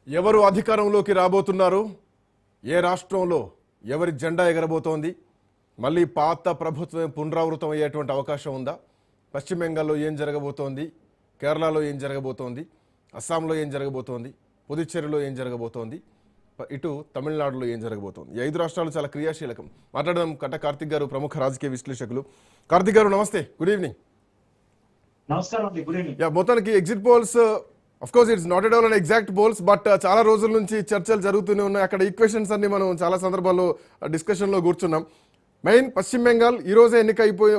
ఎవరు అధికారంలోకి రాబోతున్నారు? ఏ రాష్ట్రంలో ఎవరి జెండా ఎగరబోతోంది? మళ్ళీ పాత ప్రభుత్వం పునరావృతం అయ్యేటువంటి అవకాశం ఉందా? పశ్చిమ బెంగాల్లో ఏం జరగబోతోంది? కేరళలో ఏం జరగబోతోంది? అస్సాంలో ఏం జరగబోతోంది? పుదుచ్చేరిలో ఏం జరగబోతోంది? ఇటు తమిళనాడులో ఏం జరగబోతోంది? ఈ 5 రాష్ట్రాలు చాలా క్రియాశీలకం. మాట్లాడదాం కట్ట కార్తిక్ గారు, ప్రముఖ రాజకీయ విశ్లేషకులు. కార్తిక్ గారు నమస్తే, గుడ్ ఈవినింగ్. నమస్కారం అండి, గుడ్ ఈవినింగ్. మొత్తానికి exit polls, of course it's not at all an exact poles, but చాలా రోజుల నుంచి చర్చలు జరుగుతూనే ఉన్నాయి. అక్కడ ఈక్వేషన్స్ అన్ని మనం చాలా సందర్భాల్లో డిస్కషన్లో కూర్చున్నాం. మెయిన్ పశ్చిమ బెంగాల్ ఈ రోజే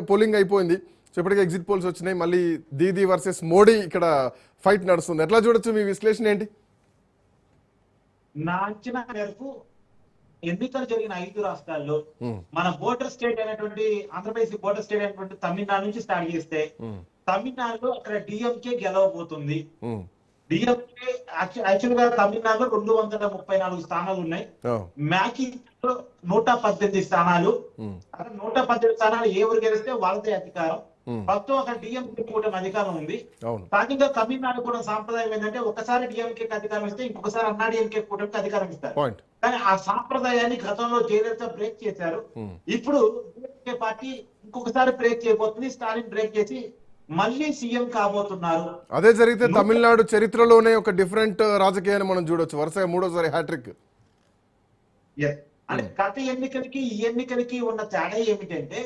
పోలింగ్ అయిపోయింది. సో ఇప్పటికే ఎగ్జిట్ పోల్స్ వచ్చినాయి. మళ్ళీ దీదీ వర్సెస్ మోడీ ఇక్కడ ఫైట్ నడుస్తుంది. ఎట్లా చూడొచ్చు? మీ విశ్లేషణ ఏంటి? నా అంచనా మేరకు ఎన్నికలు జరిగిన 5 రాష్ట్రాల్లో మన బోర్డర్ స్టేట్ అయినటువంటి ఆంధ్రప్రదేశ్ బోర్డర్ స్టేట్ అయినటువంటి తమిళనాడు నుంచి స్టార్ట్ చేస్తే తమిళనాడులో అక్కడ డిఎంకే గెలవబోతుంది. డిఎంకే యాక్చువల్ గా తమిళనాడులో 234 స్థానాలు ఉన్నాయి. మ్యాకింగ్ 118 స్థానాలు. అక్కడ 118 స్థానాలు ఎవరు గెలిస్తే వాళ్ళదే అధికారం. ప్రస్తుతం అక్కడ డిఎంకే కూటమి అధికారం ఉంది. స్థానికంగా తమిళనాడు కూడా సాంప్రదాయం ఏంటంటే ఒకసారి డిఎంకే అధికారం ఇస్తే ఇంకొకసారి అన్నా డిఎంకే కూటమికి అధికారం ఇస్తారు. కానీ ఆ సాంప్రదాయాన్ని గతంలో జయలలిత బ్రేక్ చేశారు. ఇప్పుడు డిఎంకే పార్టీ ఇంకొకసారి బ్రేక్ చేయబోతుంది. స్టాలిన్ బ్రేక్ చేసి మళ్ళీ సీఎం కాబోతున్నారు. అదే జరిగితే తమిళనాడు చరిత్రలోనే ఒక డిఫరెంట్ రాజకీయాన్ని మనం చూడొచ్చు. వరుసగా 3వ హ్యాట్రిక్. గత ఎన్నికలకి ఈ ఎన్నికలకి ఉన్న తేడా ఏమిటంటే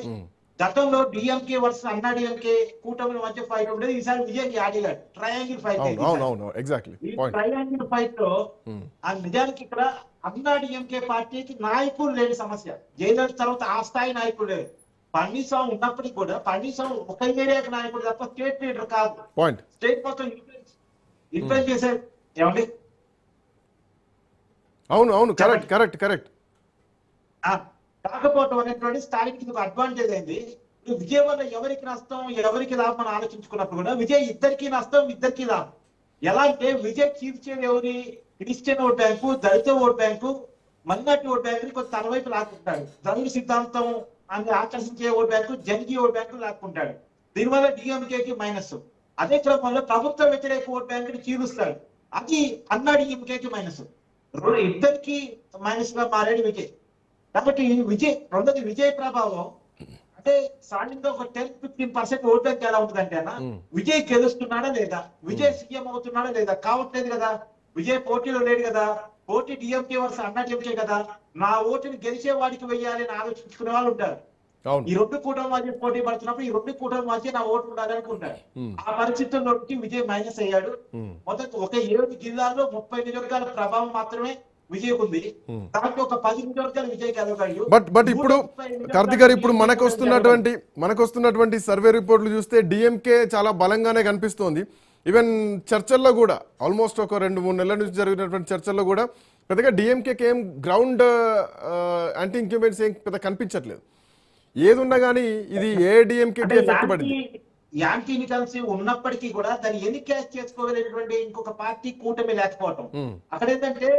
గతంలో డిఎంకే వర్సెస్ అన్నా డిఎంకే కూటమి మధ్య ఫైట్ ఉండేది. ఈసారి విజయ్ ఆడిగాడు ట్రయాంగిల్ ఫైట్. ట్రయాంగిల్ ఫైట్ లో నిజానికి ఇక్కడ అన్నా డిఎంకే పార్టీకి నాయకులు లేని సమస్య. జయలలిత తర్వాత ఆ స్థాయి నాయకులు లేరు. పన్నీస్వామి ఉన్నప్పటికీ కూడా పన్నీస్వామి ఒక ఏరియాకి నాయకుడు తప్ప స్టేట్ లీడర్ కాదు. స్టేట్ మొత్తం ఇన్ఫ్లుయెన్స్ చేశారు. ఏమండి? అవును, కరెక్ట్. కాకపోవటం అనేటువంటి స్టాలిన్ కి ఒక అడ్వాంటేజ్ అయింది. విజయ్ వల్ల ఎవరికి నష్టం ఎవరికి లాభం అని ఆలోచించుకున్నప్పుడు కూడా విజయ్ ఇద్దరికి నష్టం ఇద్దరికి లాభం. ఎలా అంటే విజయ్ చీఫ్ చేయని ఎవరి క్రిస్టియన్ ఓట్ బ్యాంకు, దళిత vote bank, minority vote bank కొంచెం తన వైపు లాక్కుంటాడు. ద్రవిడ సిద్ధాంతం అని ఆకర్షించే ఓట్ బ్యాంకు, జనకీ ఓట్ బ్యాంకు లాక్కుంటాడు. దీనివల్ల డిఎంకేకి మైనస్. అదే క్రమంలో ప్రభుత్వ వ్యతిరేక ఓట్ బ్యాంకుని చీలుస్తాడు. అది అన్నా డిఎంకేకి మైనస్. ఇద్దరికి మైనస్ గా మారాడు విజయ్. కాబట్టి రెండోది విజయ్ ప్రభావం అంటే సాధారణంగా ఒక 10-15% ఓట్ బ్యాంక్ ఎలా ఉంటుందంటే అన్న విజయ్ గెలుస్తున్నాడా లేదా, విజయ్ సీఎం అవుతున్నాడా లేదా కావట్లేదు కదా. విజయ్ పోటీలో లేడు కదా. పోటీ డిఎంకే వర్సెస్ అన్నా డిఎంకే కదా. నా ఓటుని గెలిచే వాడికి వెయ్యాలి అని ఆలోచించుకునే వాళ్ళు ఉంటారు. ఈ 2 కూటమి మధ్య పోటీ పడుతున్నప్పుడు ఈ 2 కూటమి మధ్య నా ఓటు ఉండాలి అనుకుంటారు. ఆ పరిస్థితుల్లో విజయ్ మైనస్ అయ్యాడు. మొదటి ఒక 7 జిల్లాల్లో 30 నియోజకవర్గాల ప్రభావం మాత్రమే విజయ్ ఉంది. దాంట్లో ఒక 10 నియోజకవర్గాలు విజయ్ గెలవగలడు. బట్ ఇప్పుడు కార్తిక్ గారు, ఇప్పుడు మనకు వస్తున్నటువంటి సర్వే రిపోర్ట్లు చూస్తే డిఎంకే చాలా బలంగానే కనిపిస్తోంది. ఈవెన్ చర్చల్లో కూడా ఆల్మోస్ట్ ఒక 2-3 నెలల నుంచి జరిగినటువంటి చర్చల్లో కూడా పెద్దగా డిఎంకేకి ఏం గ్రౌండ్ యాంటీ ఇంక్యుబెంట్స్ ఏం పెద్ద కనిపించట్లేదు. ఏది ఉన్నా కానీ ఇది ఏ డిఎంకేకి ఎఫెక్ట్ పడింది. యాంటీ ఇన్కన్సీ ఉన్నప్పటికీ కూడా దాన్ని ఎన్ని క్యాచ్ చేసుకోగలిగినటువంటి ఇంకొక పార్టీ కూటమి లేకపోవటం. అక్కడ ఏంటంటే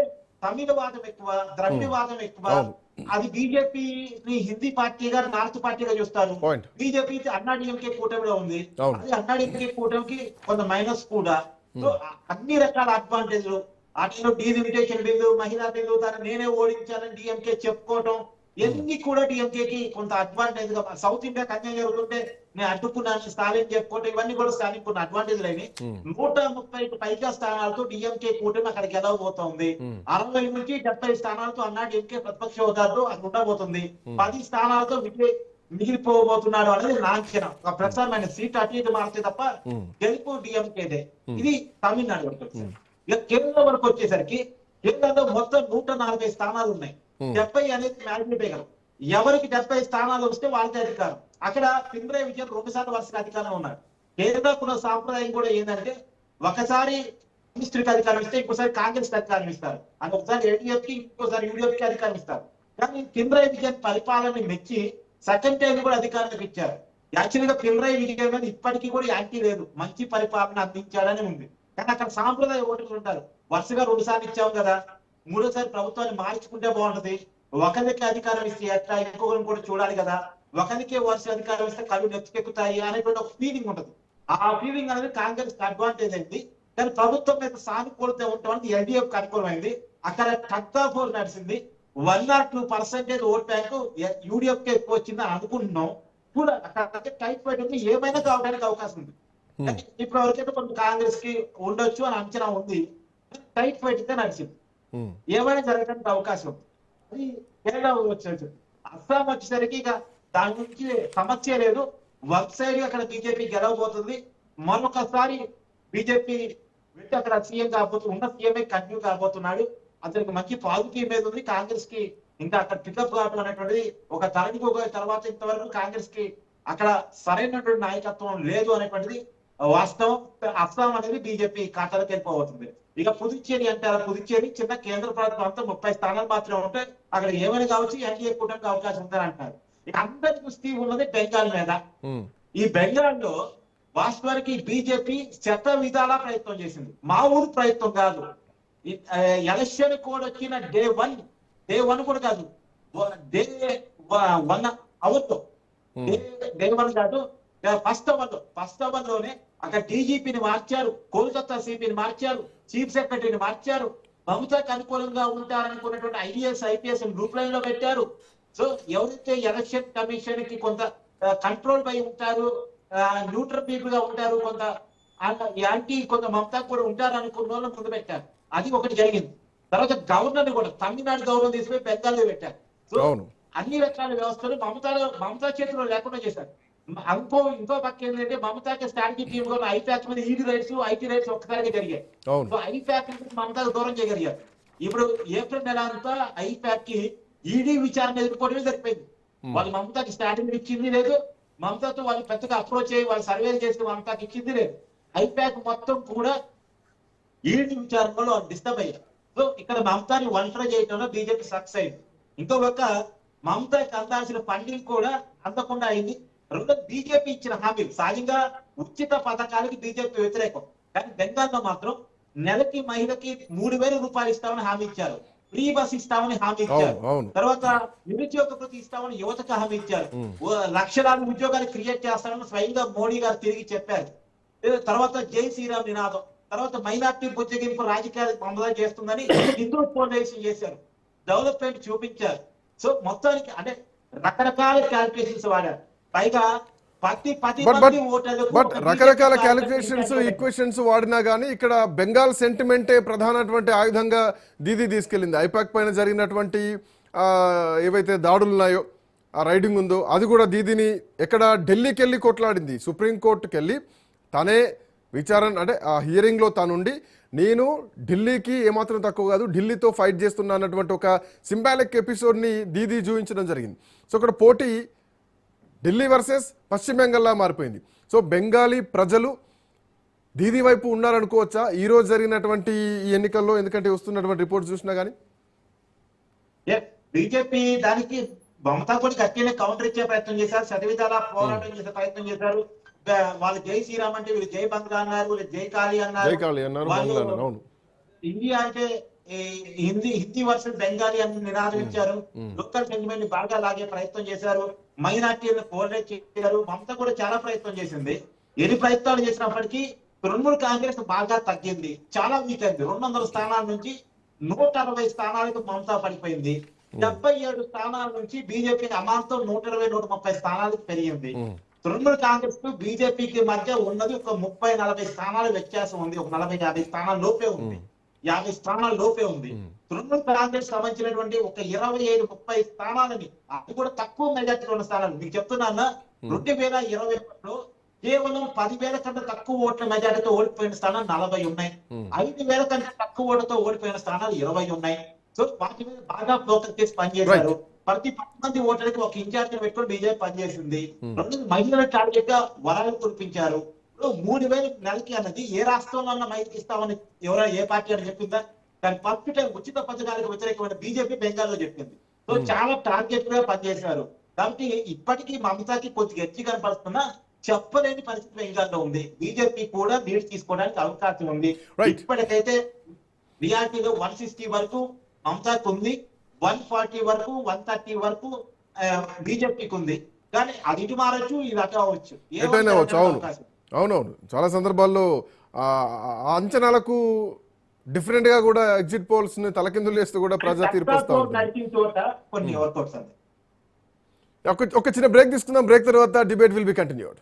తమిళవాదం ఎక్కువ, ద్రవిడవాదం ఎక్కువ. అది బీజేపీ హిందీ పార్టీగా నార్త్ పార్టీగా చూస్తారు. బీజేపీ అన్నా డిఎంకే కూటమిలో ఉంది. అది అన్నా డిఎంకే కూటమికి కొంత మైనస్ కూడా. సో అన్ని రకాల అడ్వాంటేజ్లు అట్లా డీలిమిటేషన్ బిల్లు, మహిళా బిల్లు, దాన్ని నేనే ఓడించాలని డిఎంకే చెప్పుకోవటం ఇవన్నీ కూడా డిఎంకేకి కొంత అడ్వాంటేజ్ గా. సౌత్ ఇండియా కన్యా జరుగుతుంటే నేను అడ్డుకున్నాను స్టాలిన్ చెప్పుకోవటం ఇవన్నీ కూడా స్టాలిన్ కొన్ని అడ్వాంటేజ్ లేని 130కి పైగా స్థానాలతో డిఎంకే కూటమి అక్కడ గెలవబోతోంది. 60 నుంచి 70 స్థానాలతో అన్నా డిఎంకే ప్రతిపక్ష హోదాతో అది ఉండబోతుంది. 10 స్థానాలతో మిగిలిపోబోతున్నాడు అనేది నా అంచనా. ఒక ప్రసారమైన సీట్ అటు ఇటు మారితే తప్ప గెలుపు డిఎంకేదే. ఇది తమిళనాడు వరకు వచ్చేసరికి. ఇక కేరళ వరకు వచ్చేసరికి కేరళలో మొత్తం 140 స్థానాలు ఉన్నాయి. 70 అనేది మ్యాజిక్ ఫిగర్. ఎవరికి 70 స్థానాలు వస్తే వాళ్ళకే అధికారం. అక్కడ పినరయ్ విజయన్ 2 సార్లు వరుసగా అధికారంలో ఉన్నారు. కేరళకున్న సాంప్రదాయం కూడా ఏంటంటే ఒకసారి కమ్యూనిస్టుకి అధికారం ఇస్తే ఇంకోసారి కాంగ్రెస్ అధికారం ఇస్తారు. అంటే ఒకసారి ఎల్డీఎఫ్ కి ఇంకోసారి యూడీఎఫ్ కి అధికారం ఇస్తారు. కానీ పినరయ్ విజయన్ పరిపాలన మెచ్చి సెకండ్ టైం కూడా అధికారానికి ఇచ్చారు. యాక్చువల్ గా పినరయ్ విజయన్ మీద ఇప్పటికీ కూడా యాంటీ లేదు, మంచి పరిపాలన అందించాడని ఉంది. కానీ అక్కడ సాంప్రదాయ ఓటర్లు ఉంటారు. వరుసగా 2 సార్లు ఇచ్చాము కదా, 3వసారి ప్రభుత్వాన్ని మార్చుకుంటే బాగుంటది. ఒకరికి అధికారం ఇస్తే ఎట్లా ఇంకొకరిని కూడా చూడాలి కదా, ఒకరికే వరుస అధికారం ఇస్తే కళ్ళు నెత్తికెక్కుతాయి అనేటువంటి ఒక ఫీలింగ్ ఉంటుంది. ఆ ఫీలింగ్ అనేది కాంగ్రెస్ అడ్వాంటేజ్ అయింది. కానీ ప్రభుత్వం మీద సానుకూలత ఉండటం ఎల్డీఎఫ్ అనుకూలమైంది. అక్కడ టక్కాఫోర్ నడిచింది. 1 or 2% ఓట్ బ్యాంక్ యూడిఎఫ్ కి ఎక్కువ వచ్చిందని అనుకుంటున్నాం. కూడా అక్కడ టైట్ ఫైట్ ఉంది, ఏమైనా కావడానికి అవకాశం ఉంది. ఇప్పుడు వరకైతే కొంత కాంగ్రెస్ కి ఉండొచ్చు అని అంచనా ఉంది. టైట్ ఫైట్ అయితే నడిచింది, ఏమైనా జరగడానికి అవకాశం. అది కేరళ వచ్చేసి అస్సాం వచ్చేసరికి ఇక దాని నుంచి సమస్య లేదు. వన్ సైడ్ అక్కడ బీజేపీ గెలవబోతుంది. మరొకసారి బీజేపీ వెళ్ళి అక్కడ సీఎం కాబోతుంది, ఉన్న సీఎంఏ కంటిన్యూ కాబోతున్నాడు. అతనికి మంచి పాజిటివ్ మీద ఉంది. కాంగ్రెస్ కి ఇంకా అక్కడ పికప్ కావడం అనేటువంటిది ఒక తరగతి తర్వాత ఇంతవరకు కాంగ్రెస్ కి అక్కడ సరైనటువంటి నాయకత్వం లేదు అనేటువంటిది వాస్తవం. అస్సాం అనేది బీజేపీ ఖాతాలోకి వెళ్ళిపోతుంది. ఇక పుదుచ్చేరి అంటారా, పుదుచ్చేరి చిన్న కేంద్ర ప్రభుత్వం అంతా 30 స్థానాలు మాత్రమే ఉంటాయి. అక్కడ ఏమైనా కావచ్చు, ఎన్డీఏ కూటమికి అవకాశం ఉందని అంటారు. ఇక అందరి దృష్టి ఉన్నది బెంగాల్ మీద. ఈ బెంగాల్లో వాస్తవానికి బీజేపీ శత విధాలా ప్రయత్నం చేసింది, మా ఊరు ప్రయత్నం కాదు. ఎలక్షన్ కోడ్ వచ్చిన డే వన్ కూడా కాదు, డే 1 అవర్తో, డే 1 కాదు, ఫస్ట్ అవర్ లోనే అక్కడ డీజీపీని మార్చారు, కోల్కతా సిపిని మార్చారు, చీఫ్ సెక్రటరీని మార్చారు. మమతాకి అనుకూలంగా ఉంటారనుకున్నటువంటి ఐపీఎస్ గ్రూప్ లైన్ లో పెట్టారు. సో ఎవరైతే ఎలక్షన్ కమిషన్ కి కొంత కంట్రోల్ పై ఉంటారు, న్యూట్రల్ పీపుల్ గా ఉంటారు, కొంత యాంటీ కొంత మమతా కూడా ఉంటారు అనుకున్న వాళ్ళు ముందు పెట్టారు. అది ఒకటి జరిగింది. తర్వాత గవర్నర్ కూడా తమిళనాడు గవర్నర్ తీసుకుని బెంగాల్లో పెట్టారు. సో అన్ని రకాల వ్యవస్థలు మమతా చేతిలో లేకుండా చేశారు. ఇంకో పక్క ఏంటంటే మమతాకి స్ట్రాటజీ టీమ్ కూడా ఐపాక్ మీద ఐటీ రైట్స్ ఒక్కసారిగా జరిగాయి. సో ఐపాక్ మమతాకు దూరం చేయగలిగారు. ఇప్పుడు ఏప్రిల్ నెల అంతా ఐపాక్ కి ఈడీ విచారణ ఎదుర్కోవడమే సరిపోయింది. వాళ్ళు మమతాకి స్ట్రాటజీ ఇచ్చింది లేదు, మమతాతో వాళ్ళు పెద్దగా అప్రోచ్ అయ్యి వాళ్ళు సర్వేలు చేసి మమతాకి ఇచ్చింది లేదు. ఐపాక్ మొత్తం కూడా ఈడీ విచారణలో డిస్టర్బ్ అయ్యారు. సో ఇక్కడ మమతాని ఒంటరి చేయడంలో బీజేపీ సక్సెస్ అయింది. ఇంకో పక్క మమతాకి అందాల్సిన ఫండింగ్ కూడా అందకుండా అయింది. రెండు బీజేపీ ఇచ్చిన హామీలు, సహజంగా ఉచిత పథకాలకి బీజేపీ వ్యతిరేకం, కానీ బెంగాల్లో మాత్రం నెలకి మహిళకి 3,000 రూపాయలు ఇస్తామని హామీ ఇచ్చారు, ఫ్రీ బస్ ఇస్తామని హామీ ఇచ్చారు, తర్వాత నిరుద్యోగ వృత్తి ఇస్తామని యువతకు హామీ ఇచ్చారు, లక్షలాది ఉద్యోగాలు క్రియేట్ చేస్తామని స్వయంగా మోడీ గారు తిరిగి చెప్పారు. తర్వాత జై శ్రీరామ్ నినాదం, తర్వాత మైనార్టీ బుజ్జగింపు రాజకీయాలు అమలు చేస్తుందని హిందూ ఫౌండేషన్ చేశారు, డెవలప్మెంట్ చూపించారు. సో మొత్తానికి అంటే రకరకాల క్యాల్కులేషన్స్ వాడారు. పైగా రకరకాల క్యాలిక్యులేషన్స్ ఈక్వేషన్స్ వాడినా గానీ ఇక్కడ బెంగాల్ సెంటిమెంటే ప్రధానటువంటి ఆయుధంగా దీదీ తీసుకెళ్లింది. ఐపాక్ పైన జరిగినటువంటి ఏవైతే దాడులు ఉన్నాయో, ఆ రైడింగ్ ఉందో, అది కూడా దీదీని ఎక్కడ ఢిల్లీకి వెళ్ళి కొట్లాడింది, సుప్రీంకోర్టుకి వెళ్ళి తనే విచారణ అంటే ఆ హియరింగ్లో తానుండి నేను ఢిల్లీకి ఏమాత్రం తక్కువ కాదు, ఢిల్లీతో ఫైట్ చేస్తున్నా అన్నటువంటి ఒక సింబాలిక్ ఎపిసోడ్ని దీదీ చూపించడం జరిగింది. సో ఇక్కడ పోటీ ఢిల్లీ వర్సెస్ పశ్చిమ బెంగాల్లా మారిపోయింది. సో బెంగాలీ ప్రజలు దీదీ వైపు ఉన్నారనుకోవచ్చా ఈ రోజు జరిగినటువంటి ఈ ఎన్నికల్లో? ఎందుకంటే వస్తున్నటువంటి రిపోర్ట్స్ చూసినా కానీ బీజేపీ దానికి మమతా కూడా గట్టిగా కౌంటర్ ఇచ్చే ప్రయత్నం చేశారు, సరివిధాలా పోరాటం చేసే ప్రయత్నం చేశారు. వాళ్ళు జై శ్రీరామ్ అంటే వీళ్ళు జై బంగ్లా అన్నారు, వీళ్ళు జై కాళీ అన్నారు. ఇండియా అంటే హిందీ వర్సెస్ బెంగాలీ అని నినాదం ఇచ్చారు. లోకల్ సెంటిమెంట్ బాగా లాగే ప్రయత్నం చేశారు, మైనార్టీలను కోఆర్డినేట్ చేశారు. మమతా కూడా చాలా ప్రయత్నం చేసింది. ఎన్ని ప్రయత్నాలు చేసినప్పటికీ తృణమూల్ కాంగ్రెస్ బాగా తగ్గింది, చాలా వీక్ అయింది. 200 స్థానాల నుంచి 160 స్థానాలకు మమతా పడిపోయింది. 77 స్థానాల నుంచి బీజేపీ అమాంతం 120-130 స్థానాలకు పెరిగింది. తృణమూల్ కాంగ్రెస్ కు బీజేపీకి మధ్య ఉన్నది ఒక 30-40 స్థానాల వ్యత్యాసం ఉంది, ఒక 40-50 స్థానాల లోపే ఉంది, 50 స్థానాల లోపే ఉంది. తృణమూల్ కాంగ్రెస్ సంబంధించినటువంటి ఒక 25-30 స్థానాలని, అది కూడా తక్కువ మెజార్టీలో ఉన్న స్థానాలు. మీకు చెప్తున్నా 2021లో కేవలం 10,000 కంటే తక్కువ ఓట్ల మెజార్టీతో ఓడిపోయిన స్థానాలు 40 ఉన్నాయి, 5,000 కంటే తక్కువ ఓట్లతో ఓడిపోయిన స్థానాలు 20 ఉన్నాయి. సో వాటి మీద బాగా ఫోకస్ చేసి పనిచేశారు. ప్రతి 10 మంది ఓటర్లకి ఒక ఇన్ఛార్జ్ పెట్టుకుని బీజేపీ పనిచేసింది. మహిళల టార్గెట్ గా వరాలు కురిపించారు. 3,000 నెలకి అన్నది ఏ రాష్ట్రంలో ఉన్న మహిళకి ఇస్తామని ఎవరైనా ఏ పార్టీ అని చెప్పిందా? కానీ ఫస్ట్ టైం ఉచిత పథకాలకు వ్యతిరేకమైన బీజేపీ బెంగాల్లో చెప్పింది. సో చాలా టార్గెట్ గా పనిచేశారు. కాబట్టి ఇప్పటికీ మమతాకి కొద్దిగా ఎత్తి కనపడుతున్నా చెప్పలేని పరిస్థితి బెంగాల్లో ఉంది. బీజేపీ కూడా లీడ్ తీసుకోవడానికి అవకాశం ఉంది. ఇప్పటికైతే రియాలిటీలో 160 వరకు మమతాకి ఉంది, 140 వరకు 130 వరకు బీజేపీకి ఉంది. కానీ అది ఇటు మారచ్చు, ఇది అటు అవ్వచ్చు. అవునవును, చాలా సందర్భాల్లో ఆ అంచనాలకు డిఫరెంట్ గా కూడా ఎగ్జిట్ పోల్స్ ని తలకిందులు చేస్తూ కూడా ప్రజా తీర్పు వస్తూ ఉంటుంది. నడిచిన చోట కొన్ని వర్కౌట్స్ అండి. ఒక చిన్న బ్రేక్ తీసుకుందాం. బ్రేక్ తర్వాత డిబేట్ విల్ బి కంటిన్యూడ్.